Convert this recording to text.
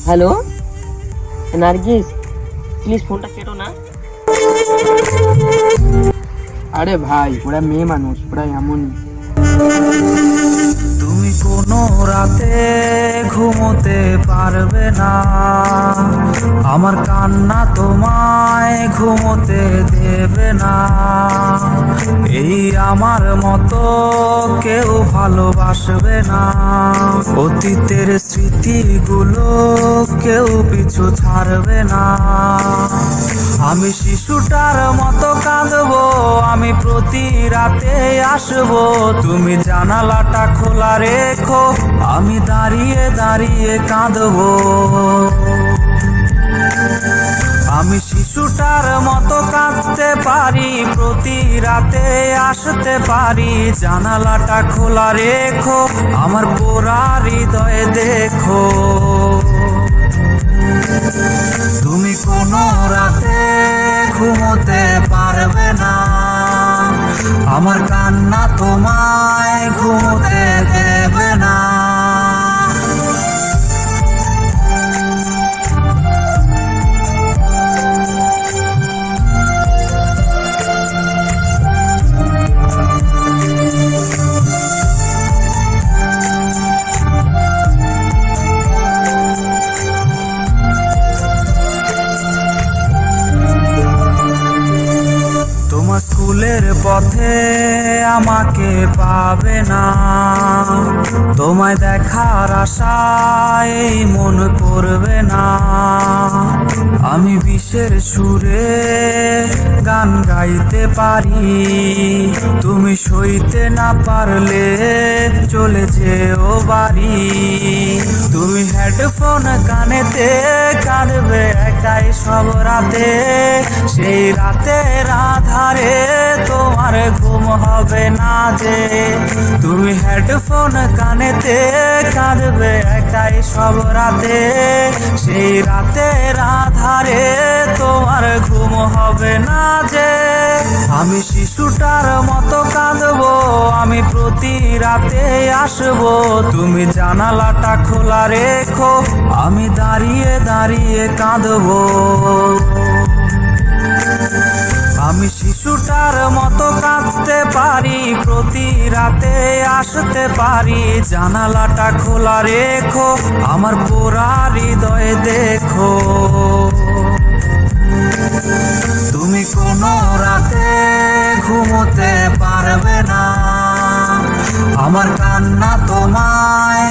Hello Nargis, please ফোনটা কেটো না। আরে ভাই, ওরা মেয়ে মানুষ, ওরা এমনই। তুমি কোনো রাতে ঘুমোতে পারবে না, আমার কান্না তোমায় ঘুমোতে দেবে না। এই আমার মতো কেউ ভালোবাসবে না, অতীতের স্মৃতিগুলো কেউ পিছু ছাড়বে না। আমি শিশুটার মতো কাঁদবো, আমি প্রতি রাতে আসবো, তুমি জানালাটা খোলা রেখো, আমি দাঁড়িয়ে দাঁড়িয়ে কাঁদবো। আমি শিশুটার মতো কাঁদতে পারি, প্রতি রাতে আসতে পারি, জানালাটা খোলা রেখো, আমার পোড়া হৃদয়ে দেখো। তুমি কোনো রাতে ঘুমোতে পারবে না, আমার কান্না তোমায় ঘুমোতে দেবে না। তোমার স্কুলের পথে আমাকে পাবে না, তোমায় দেখার আশায় মন করবে না। আমি বিষের সুরে গান গাইতে পারি, তুমি সইতে না পারলে চলে যেও বাড়ি। তুমি হেডফোন কানেতে কাঁদবে একাই সব রাতে, সেই রাতের আধারে তোমার ঘুম হবে না যে। তুমি হেডফোন কানেতে কাঁদবে একাই সব রাতে, সেই রাতের আধারে তোমার ঘুম হবে না যে। আমি শিশুটার মতো কাঁদবো, আমি প্রতি রাতে আসবো, তুমি জানালাটা খোলা রেখো, আমি দাঁড়িয়ে দাঁড়িয়ে কাঁদবো। আমি শিশুটার মতো কাঁদতে পারি, প্রতি রাতে আসতে পারি, জানালাটা খোলা রেখো, আমার পোড়া হৃদয়ে দেখো। তুমি কোনো রাতে ঘুমোতে পারবে না, আমার কান্না তোমায়